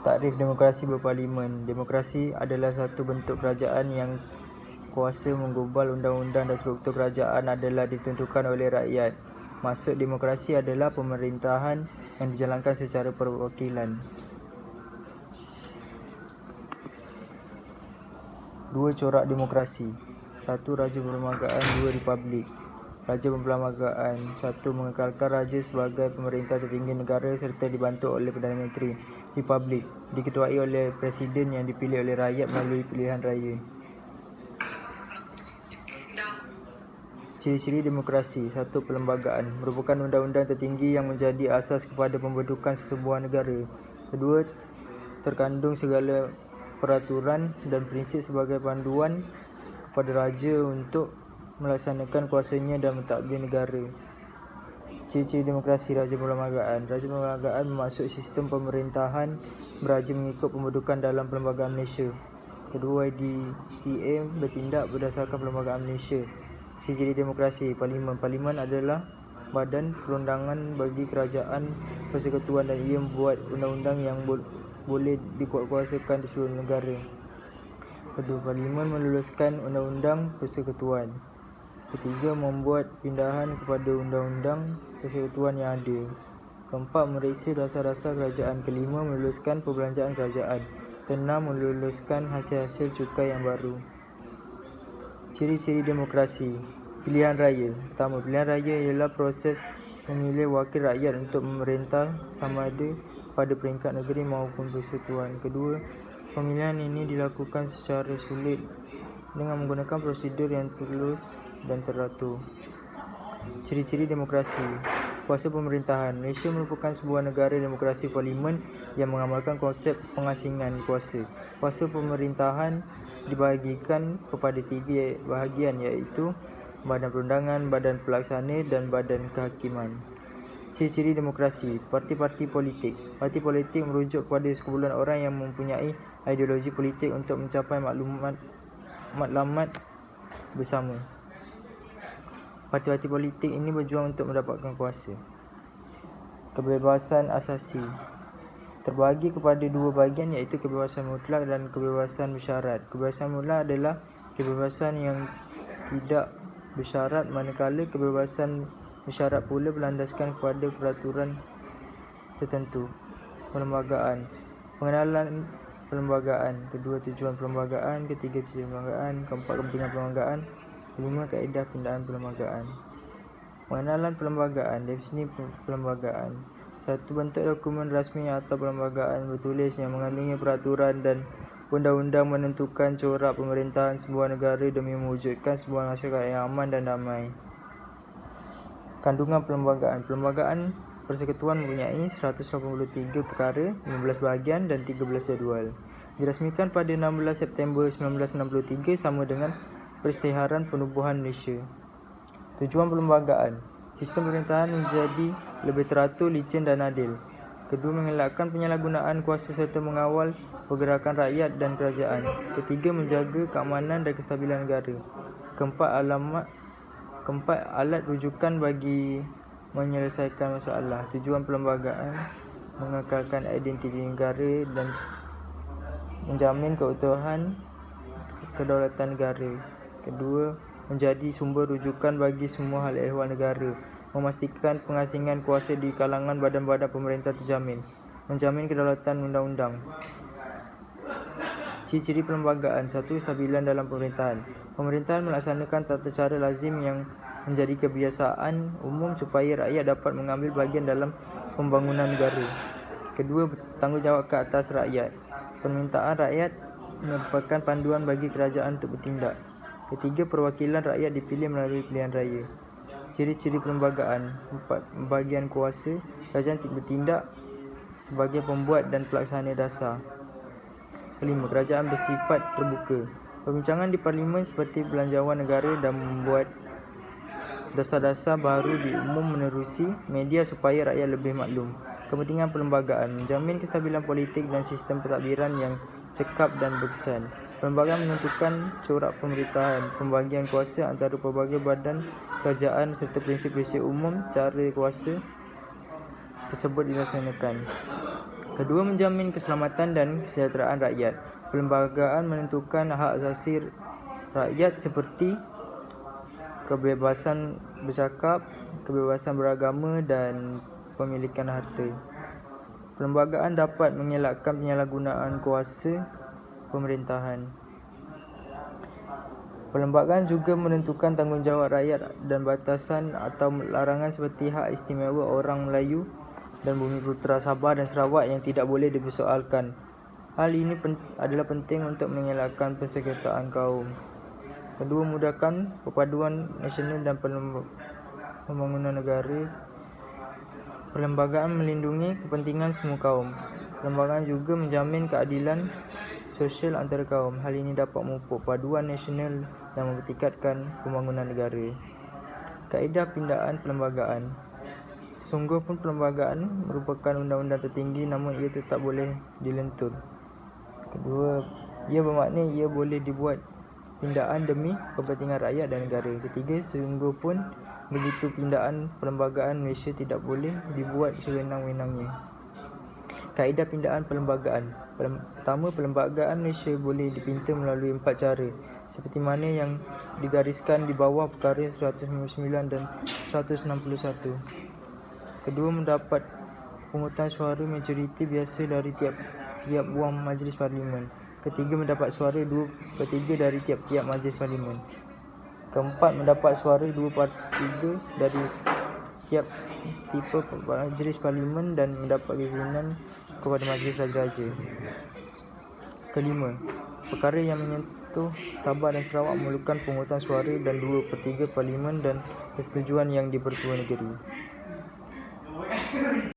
Takrif demokrasi berparlimen. Demokrasi adalah satu bentuk kerajaan yang kuasa menggubal undang-undang dan struktur kerajaan adalah ditentukan oleh rakyat. Maksud demokrasi adalah pemerintahan yang dijalankan secara perwakilan. 2 corak demokrasi. 1. Raja perlembagaan. 2. Republik. Raja perlembagaan. 1. Mengekalkan raja sebagai pemerintah tertinggi negara serta dibantu oleh Perdana Menteri. Republik. Diketuai oleh presiden yang dipilih oleh rakyat melalui pilihan raya. Ciri-ciri demokrasi. 1. Perlembagaan. Merupakan undang-undang tertinggi yang menjadi asas kepada pembentukan sesebuah negara. 2. Terkandung segala peraturan dan prinsip sebagai panduan kepada raja untuk melaksanakan kuasanya dan mentadbir negara. Ciri-ciri demokrasi raja perlembagaan. Raja perlembagaan bermaksud sistem pemerintahan beraja mengikut pembentukan dalam Perlembagaan Malaysia. Kedua, IDPA bertindak berdasarkan Perlembagaan Malaysia. Ciri-ciri demokrasi parlimen. Parlimen adalah badan perundangan bagi kerajaan persekutuan dan ia membuat undang-undang yang boleh dikuatkuasakan di seluruh negara. Kedua, parlimen meluluskan undang-undang persekutuan. Ketiga, membuat pindahan kepada undang-undang persekutuan yang ada. Keempat, meriksa dasar-dasar kerajaan. Kelima, meluluskan perbelanjaan kerajaan. Keenam, meluluskan hasil-hasil cukai yang baru. Ciri-ciri demokrasi. Pilihan raya. Pertama, pilihan raya ialah proses memilih wakil rakyat untuk memerintah sama ada pada peringkat negeri maupun persekutuan. Kedua, pemilihan ini dilakukan secara sulit dengan menggunakan prosedur yang tulus dan teratur. Ciri-ciri demokrasi. Kuasa pemerintahan. Malaysia merupakan sebuah negara demokrasi parlimen yang mengamalkan konsep pengasingan kuasa. Kuasa pemerintahan dibahagikan kepada 3 bahagian iaitu Badan Perundangan, Badan Pelaksana dan Badan Kehakiman. Ciri-ciri demokrasi. Parti-parti politik. Parti politik merujuk kepada sekumpulan orang yang mempunyai ideologi politik untuk mencapai matlamat bersama. Parti-parti politik ini berjuang untuk mendapatkan kuasa. Kebebasan asasi. Terbahagi kepada 2 bahagian iaitu kebebasan mutlak dan kebebasan bersyarat. Kebebasan mutlak adalah kebebasan yang tidak bersyarat, manakala kebebasan bersyarat pula berlandaskan kepada peraturan tertentu. Perlembagaan. Pengenalan perlembagaan. Kedua, tujuan perlembagaan. Ketiga, tujuan perlembagaan. Keempat, kepentingan perlembagaan. Kelima, kaedah pindaan perlembagaan. Pengenalan perlembagaan. Definisi perlembagaan. 1. Bentuk dokumen rasmi atau perlembagaan bertulis yang mengandungi peraturan dan undang-undang menentukan corak pemerintahan sebuah negara demi mewujudkan sebuah masyarakat yang aman dan damai. Kandungan perlembagaan. Perlembagaan persekutuan mempunyai 183 perkara, 15 bahagian dan 13 jadual. Dirasmikan pada 16 September 1963 sama dengan Peristiharan Penubuhan Malaysia. Tujuan perlembagaan. Sistem pemerintahan menjadi lebih teratur, licin dan adil. Kedua, mengelakkan penyalahgunaan kuasa serta mengawal pergerakan rakyat dan kerajaan. Ketiga, menjaga keamanan dan kestabilan negara. Keempat, alat rujukan bagi menyelesaikan masalah. Tujuan perlembagaan. Mengekalkan identiti negara dan menjamin keutuhan kedaulatan negara. Kedua, menjadi sumber rujukan bagi semua hal ehwal negara. Memastikan pengasingan kuasa di kalangan badan-badan pemerintah terjamin. Menjamin kedaulatan undang-undang. Ciri-ciri perlembagaan. 1. Kestabilan dalam pemerintahan. Pemerintahan melaksanakan tata cara lazim yang menjadi kebiasaan umum supaya rakyat dapat mengambil bahagian dalam pembangunan negara. Kedua, bertanggungjawab ke atas rakyat. Permintaan rakyat merupakan panduan bagi kerajaan untuk bertindak. Ketiga, perwakilan rakyat dipilih melalui pilihan raya. Ciri-ciri perlembagaan. 4. Pembahagian kuasa. Kerajaan bertindak sebagai pembuat dan pelaksana dasar. Kelima, kerajaan bersifat terbuka. Perbincangan di parlimen seperti belanjawan negara dan membuat dasar-dasar baru di umum menerusi media supaya rakyat lebih maklum. Kepentingan perlembagaan. Menjamin kestabilan politik dan sistem pentadbiran yang cekap dan berkesan. Perlembagaan menentukan corak pemerintahan, pembagian kuasa antara pelbagai badan kerajaan serta prinsip-prinsip umum cara kuasa tersebut dilaksanakan. Kedua, menjamin keselamatan dan kesejahteraan rakyat. Perlembagaan menentukan hak asasi rakyat seperti kebebasan bercakap, kebebasan beragama dan pemilikan harta. Perlembagaan dapat mengelakkan penyalahgunaan kuasa pemerintahan. Perlembagaan juga menentukan tanggungjawab rakyat dan batasan atau larangan seperti hak istimewa orang Melayu dan Bumi Putera Sabah dan Sarawak yang tidak boleh dipersoalkan. Hal ini adalah penting untuk mengelakkan persekutuan kaum. Kedua, mudahkan perpaduan nasional dan pembangunan negara. Perlembagaan melindungi kepentingan semua kaum. Perlembagaan juga menjamin keadilan sosial antara kaum. Hal ini dapat memupuk paduan nasional dan mempertingkatkan pembangunan negara. Kaedah pindaan perlembagaan. Sungguh pun perlembagaan merupakan undang-undang tertinggi, namun ia tetap boleh dilentur. Kedua, ia bermakna ia boleh dibuat pindaan demi kepentingan rakyat dan negara. Ketiga, sungguh pun begitu pindaan perlembagaan Malaysia tidak boleh dibuat sewenang-wenangnya. Kaedah pindaan perlembagaan. Pertama, perlembagaan Malaysia boleh dipinta melalui 4 cara seperti mana yang digariskan di bawah perkara 199 dan 161. Kedua, mendapat pungutan suara majoriti biasa dari tiap buah majlis parlimen. Ketiga, mendapat suara 2/3 dari tiap-tiap majlis parlimen. Keempat, mendapat suara 2/3 dari tiap tipe majlis parlimen dan mendapat keizinan kepada majlis raja-raja. Kelima, perkara yang menyentuh Sabah dan Sarawak memerlukan pungutan suara dan 2/3 parlimen dan persetujuan yang di-Pertua Negeri.